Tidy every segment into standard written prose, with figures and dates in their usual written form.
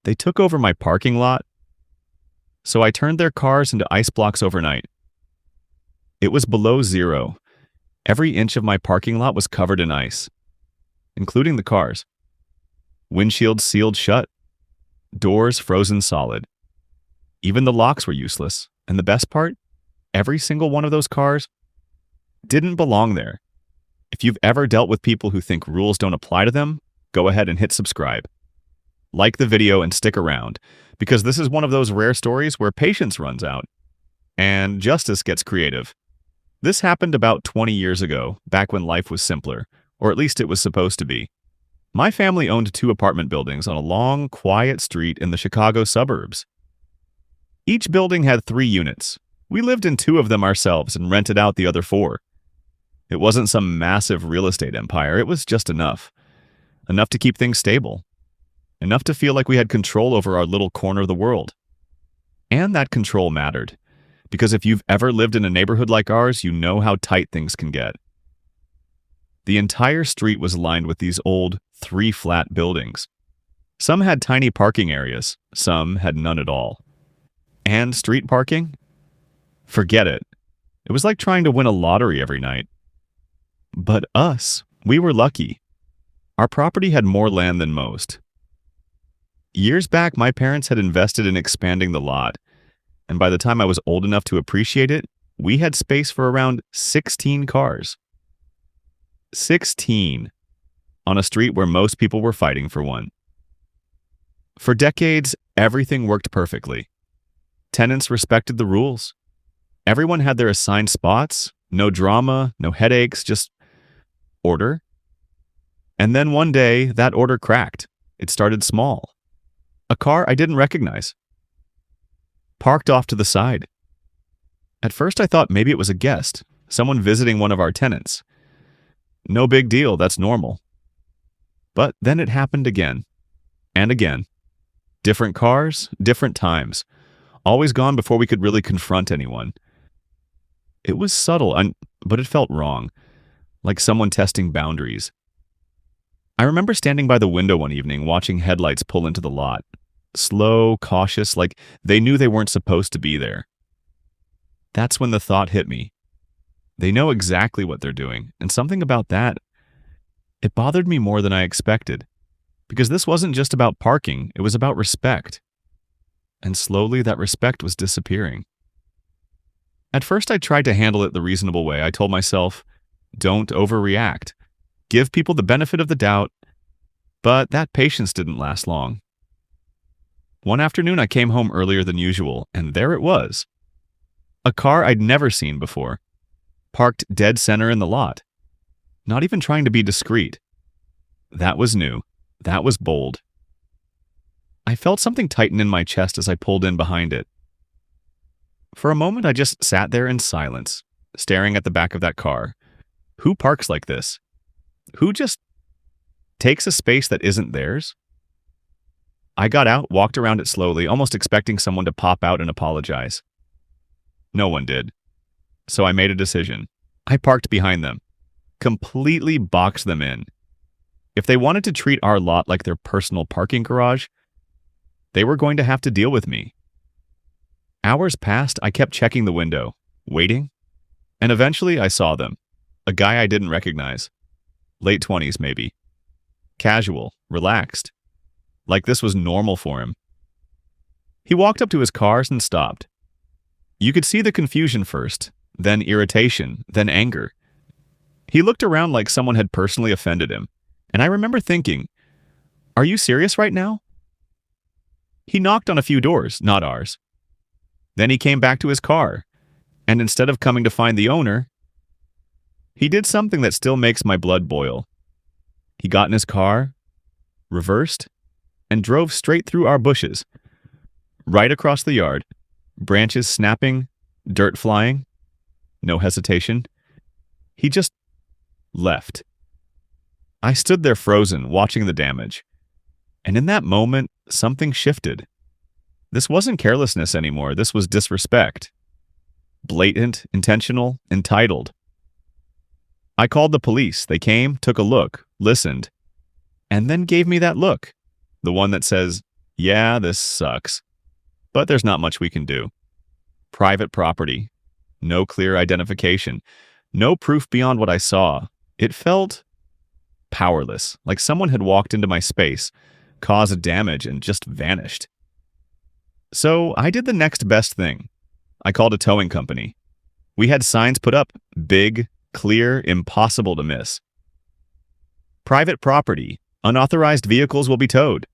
They took over my parking lot, so I turned their cars into ice blocks overnight. It was below zero. Every inch of my parking lot was covered in ice, including the cars. Windshields sealed shut, doors frozen solid. Even the locks were useless, and the best part? Every single one of those cars didn't belong there. If you've ever dealt with people who think rules don't apply to them, go ahead and hit subscribe. Like the video and stick around, because this is one of those rare stories where patience runs out and justice gets creative. This happened about 20 years ago, back when life was simpler, or at least it was supposed to be. My family owned 2 apartment buildings on a long, quiet street in the Chicago suburbs. Each building had 3 units. We lived in 2 of them ourselves and rented out the other 4. It wasn't some massive real estate empire, it was just enough. Enough to keep things stable. Enough to feel like we had control over our little corner of the world. And that control mattered, because if you've ever lived in a neighborhood like ours, you know how tight things can get. The entire street was lined with these old 3-flat buildings. Some had tiny parking areas, some had none at all. And street parking? Forget it. It was like trying to win a lottery every night. But us, we were lucky. Our property had more land than most. Years back, my parents had invested in expanding the lot, and by the time I was old enough to appreciate it, we had space for around 16 cars. 16 on a street where most people were fighting for one. For decades, everything worked perfectly. Tenants respected the rules. Everyone had their assigned spots, no drama, no headaches, just order. And then one day, that order cracked. It started small. A car I didn't recognize. Parked off to the side. At first I thought maybe it was a guest, someone visiting one of our tenants. No big deal, that's normal. But then it happened again. And again. Different cars, different times. Always gone before we could really confront anyone. It was subtle, but it felt wrong. Like someone testing boundaries. I remember standing by the window one evening watching headlights pull into the lot. Slow, cautious, like they knew they weren't supposed to be there. That's when the thought hit me. They know exactly what they're doing, and something about that, it bothered me more than I expected. Because this wasn't just about parking, it was about respect. And slowly that respect was disappearing. At first I tried to handle it the reasonable way. I told myself, don't overreact. Give people the benefit of the doubt, but that patience didn't last long. One afternoon I came home earlier than usual, and there it was. A car I'd never seen before, parked dead center in the lot. Not even trying to be discreet. That was new. That was bold. I felt something tighten in my chest as I pulled in behind it. For a moment I just sat there in silence, staring at the back of that car. Who parks like this? Who just takes a space that isn't theirs? I got out, walked around it slowly, almost expecting someone to pop out and apologize. No one did. So I made a decision. I parked behind them, completely boxed them in. If they wanted to treat our lot like their personal parking garage, they were going to have to deal with me. Hours passed, I kept checking the window, waiting, and eventually I saw them. A guy I didn't recognize. Late 20s, maybe. Casual, relaxed. Like this was normal for him. He walked up to his cars and stopped. You could see the confusion first, then irritation, then anger. He looked around like someone had personally offended him, and I remember thinking, are you serious right now? He knocked on a few doors, not ours. Then he came back to his car, and instead of coming to find the owner, he did something that still makes my blood boil. He got in his car, reversed, and drove straight through our bushes, right across the yard, branches snapping, dirt flying. No hesitation. He just left. I stood there frozen, watching the damage. And in that moment, something shifted. This wasn't carelessness anymore. This was disrespect. Blatant, intentional, entitled. I called the police. They came, took a look, listened, and then gave me that look. The one that says, Yeah, this sucks, but there's not much we can do. Private property. No clear identification. No proof beyond what I saw. It felt powerless, like someone had walked into my space, caused damage, and just vanished. So I did the next best thing. I called a towing company. We had signs put up, big, clear, impossible to miss. Private property. Unauthorized vehicles will be towed.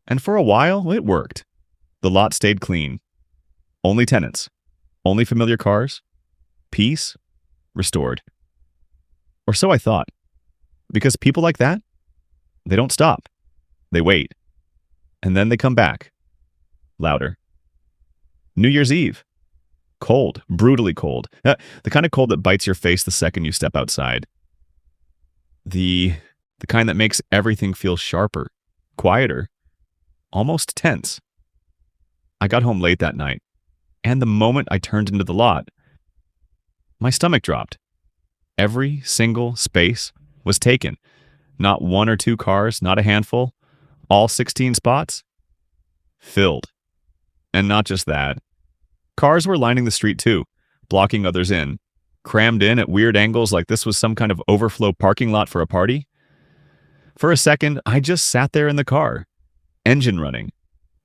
And for a while, it worked. The lot stayed clean. Only tenants. Only familiar cars. Peace restored. Or so I thought. Because people like that, they don't stop. They wait. And then they come back. Louder. New Year's Eve. Cold. Brutally cold. The kind of cold that bites your face the second you step outside. The kind that makes everything feel sharper, quieter, almost tense. I got home late that night, and the moment I turned into the lot, my stomach dropped. Every single space was taken. Not one or two cars, not a handful. All 16 spots filled. And not just that. Cars were lining the street too, blocking others in, crammed in at weird angles like this was some kind of overflow parking lot for a party. For a second, I just sat there in the car, engine running,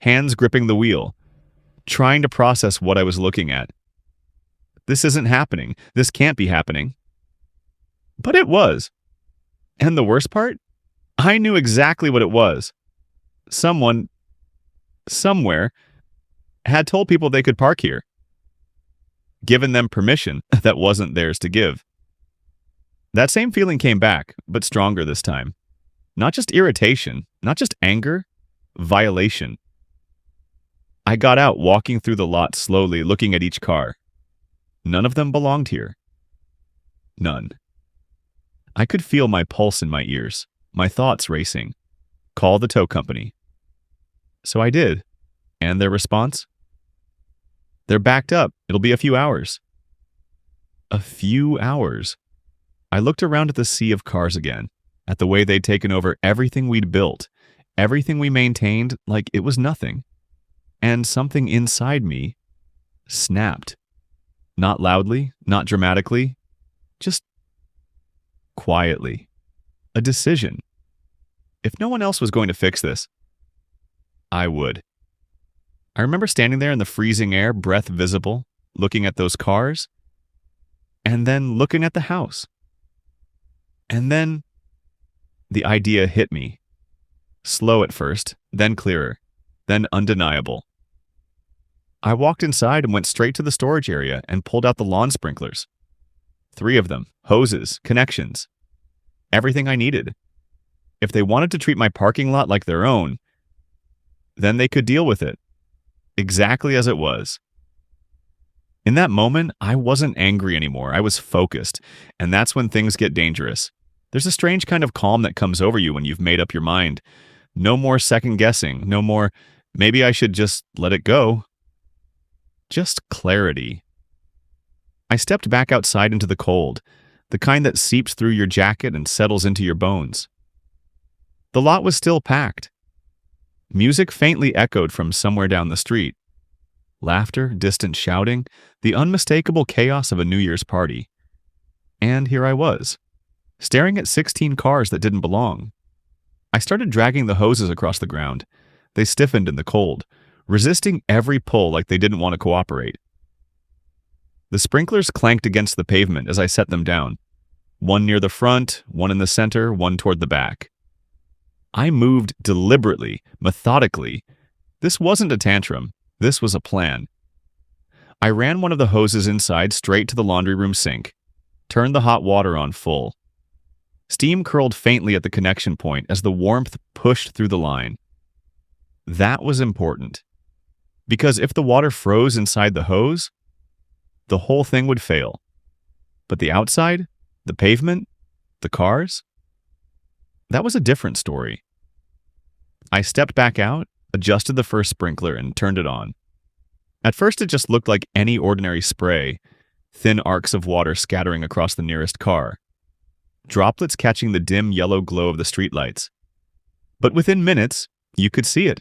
hands gripping the wheel, trying to process what I was looking at. This isn't happening. This can't be happening. But it was. And the worst part? I knew exactly what it was. Someone, somewhere, had told people they could park here. Given them permission that wasn't theirs to give. That same feeling came back, but stronger this time. Not just irritation, not just anger, violation. I got out, walking through the lot slowly, looking at each car. None of them belonged here. None. I could feel my pulse in my ears, my thoughts racing. Call the tow company. So I did. And their response? They're backed up. It'll be a few hours. A few hours. I looked around at the sea of cars again, at the way they'd taken over everything we'd built, everything we maintained like it was nothing. And something inside me snapped. Not loudly, not dramatically, just quietly. A decision. If no one else was going to fix this, I would. I remember standing there in the freezing air, breath visible, looking at those cars, and then looking at the house. And then the idea hit me. Slow at first, then clearer, then undeniable. I walked inside and went straight to the storage area and pulled out the lawn sprinklers. 3 of them, hoses, connections, everything I needed. If they wanted to treat my parking lot like their own, then they could deal with it. Exactly as it was. In that moment, I wasn't angry anymore. I was focused, and that's when things get dangerous. There's a strange kind of calm that comes over you when you've made up your mind. No more second guessing, no more, maybe I should just let it go. Just clarity. I stepped back outside into the cold, the kind that seeps through your jacket and settles into your bones. The lot was still packed. Music faintly echoed from somewhere down the street. Laughter, distant shouting, the unmistakable chaos of a New Year's party. And here I was, staring at 16 cars that didn't belong. I started dragging the hoses across the ground. They stiffened in the cold, resisting every pull like they didn't want to cooperate. The sprinklers clanked against the pavement as I set them down. One near the front, one in the center, one toward the back. I moved deliberately, methodically. This wasn't a tantrum. This was a plan. I ran one of the hoses inside straight to the laundry room sink, turned the hot water on full. Steam curled faintly at the connection point as the warmth pushed through the line. That was important. Because if the water froze inside the hose, the whole thing would fail. But the outside, the pavement, the cars, that was a different story. I stepped back out, adjusted the first sprinkler, and turned it on. At first, it just looked like any ordinary spray, thin arcs of water scattering across the nearest car, droplets catching the dim yellow glow of the streetlights. But within minutes, You could see it.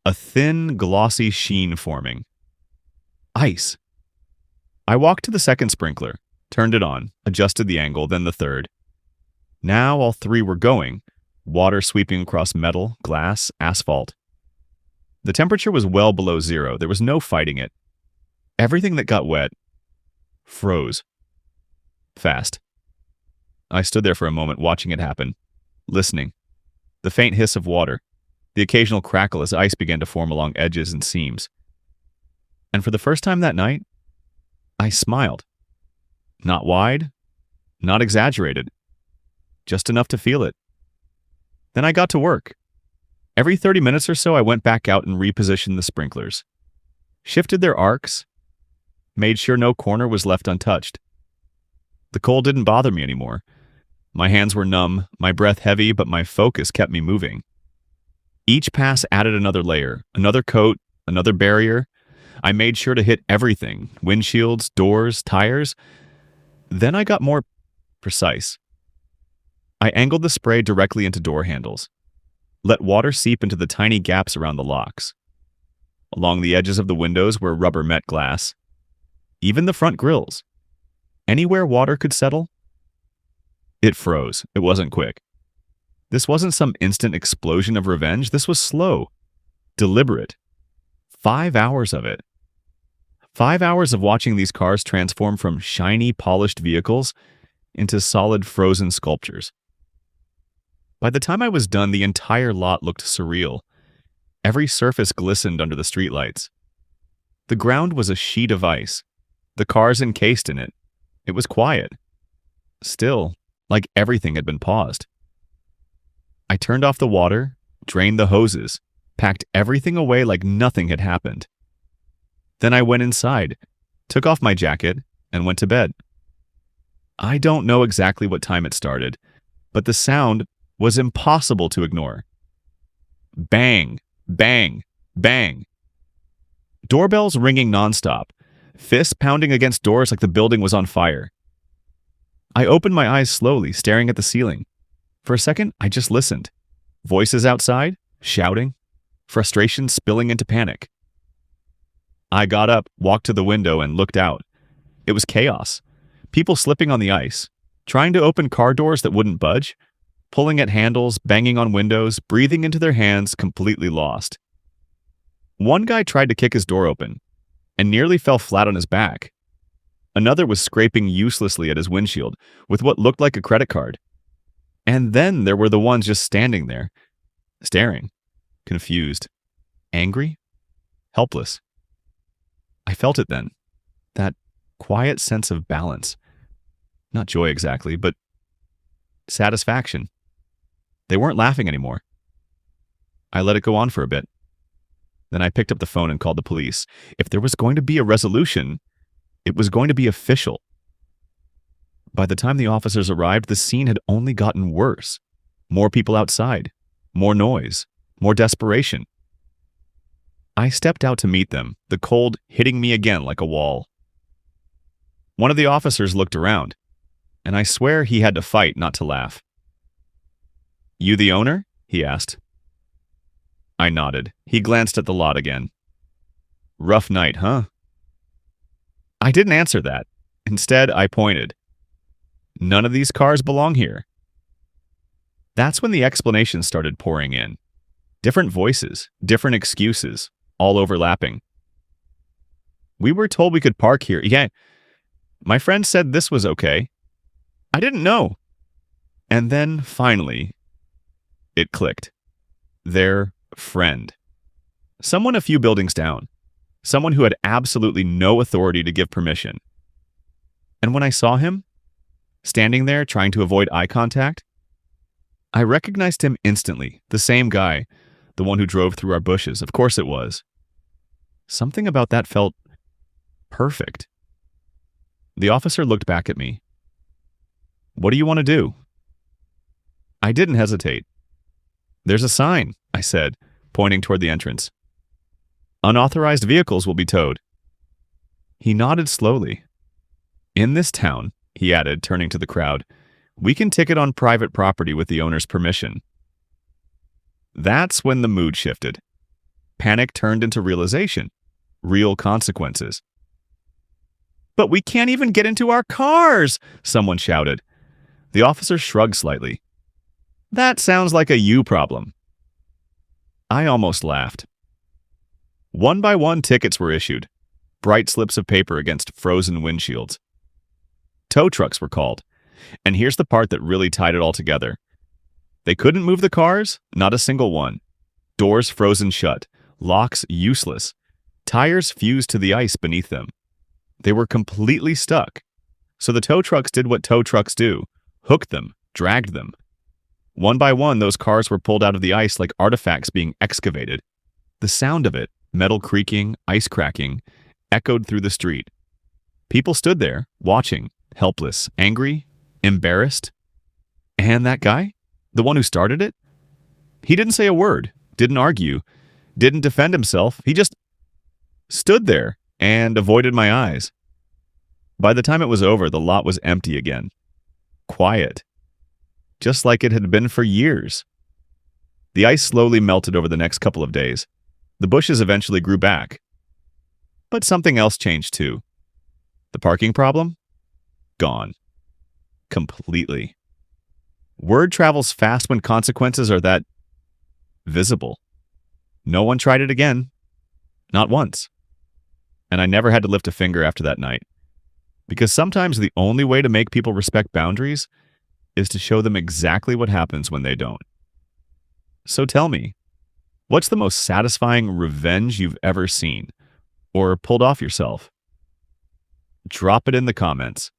A thin, glossy sheen forming. Ice. I walked to the second sprinkler, turned it on, adjusted the angle, then the third. Now all three were going, water sweeping across metal, glass, asphalt. The temperature was well below zero. There was no fighting it. Everything that got wet froze. Fast. I stood there for a moment watching it happen, listening. The faint hiss of water, the occasional crackle as ice began to form along edges and seams. And for the first time that night, I smiled. Not wide, not exaggerated, just enough to feel it. Then I got to work. Every 30 minutes or so, I went back out and repositioned the sprinklers, shifted their arcs, made sure no corner was left untouched. The cold didn't bother me anymore. My hands were numb, my breath heavy, but my focus kept me moving. Each pass added another layer, another coat, another barrier. I made sure to hit everything, windshields, doors, tires. Then I got more precise. I angled the spray directly into door handles, let water seep into the tiny gaps around the locks. Along the edges of the windows were rubber met glass. Even the front grills. Anywhere water could settle, it froze. It wasn't quick. This wasn't some instant explosion of revenge. This was slow, deliberate. 5 hours of it. 5 hours of watching these cars transform from shiny, polished vehicles into solid, frozen sculptures. By the time I was done, the entire lot looked surreal. Every surface glistened under the streetlights. The ground was a sheet of ice, the cars encased in it. It was quiet. Still, like everything had been paused. I turned off the water, drained the hoses, packed everything away like nothing had happened. Then I went inside, took off my jacket, and went to bed. I don't know exactly what time it started, but the sound was impossible to ignore. Bang, bang, bang. Doorbells ringing nonstop, fists pounding against doors like the building was on fire. I opened my eyes slowly, staring at the ceiling. For a second, I just listened. Voices outside, shouting, frustration spilling into panic. I got up, walked to the window, and looked out. It was chaos. People slipping on the ice, trying to open car doors that wouldn't budge, pulling at handles, banging on windows, breathing into their hands, completely lost. One guy tried to kick his door open and nearly fell flat on his back. Another was scraping uselessly at his windshield with what looked like a credit card. And then there were the ones just standing there, staring, confused, angry, helpless. I felt it then, that quiet sense of balance. Not joy exactly, but satisfaction. They weren't laughing anymore. I let it go on for a bit. Then I picked up the phone and called the police. If there was going to be a resolution, it was going to be official. By the time the officers arrived, the scene had only gotten worse. More people outside, more noise, more desperation. I stepped out to meet them, the cold hitting me again like a wall. One of the officers looked around, and I swear he had to fight not to laugh. "You the owner?" he asked. I nodded. He glanced at the lot again. "Rough night, huh?" I didn't answer that. Instead, I pointed. "None of these cars belong here." That's when the explanations started pouring in. Different voices, different excuses, all overlapping. "We were told we could park here. Yeah, my friend said this was okay. I didn't know." And then, finally, it clicked. Their friend. Someone a few buildings down. Someone who had absolutely no authority to give permission. And when I saw him, standing there trying to avoid eye contact, I recognized him instantly. The same guy, the one who drove through our bushes. Of course it was. Something about that felt perfect. The officer looked back at me. "What do you want to do?" I didn't hesitate. "There's a sign," I said, pointing toward the entrance. "Unauthorized vehicles will be towed." He nodded slowly. "In this town," he added, turning to the crowd, "we can ticket on private property with the owner's permission." That's when the mood shifted. Panic turned into realization, real consequences. "But we can't even get into our cars!" someone shouted. The officer shrugged slightly. "That sounds like a you problem." I almost laughed. One by one, tickets were issued, bright slips of paper against frozen windshields. Tow trucks were called, and here's the part that really tied it all together. They couldn't move the cars, not a single one. Doors frozen shut, locks useless, tires fused to the ice beneath them. They were completely stuck. So the tow trucks did what tow trucks do, hooked them, dragged them. One by one, those cars were pulled out of the ice like artifacts being excavated. The sound of it, metal creaking, ice cracking, echoed through the street. People stood there, watching, helpless, angry, embarrassed. And that guy? The one who started it? He didn't say a word, didn't argue, didn't defend himself. He just stood there and avoided my eyes. By the time it was over, the lot was empty again. Quiet. Just like it had been for years. The ice slowly melted over the next couple of days. The bushes eventually grew back. But something else changed too. The parking problem? Gone. Completely. Word travels fast when consequences are that visible. No one tried it again. Not once. And I never had to lift a finger after that night. Because sometimes the only way to make people respect boundaries is to show them exactly what happens when they don't. So tell me, what's the most satisfying revenge you've ever seen or pulled off yourself? Drop it in the comments.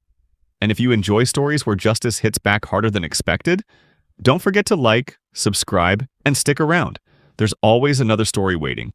And if you enjoy stories where justice hits back harder than expected, don't forget to like, subscribe, and stick around. There's always another story waiting.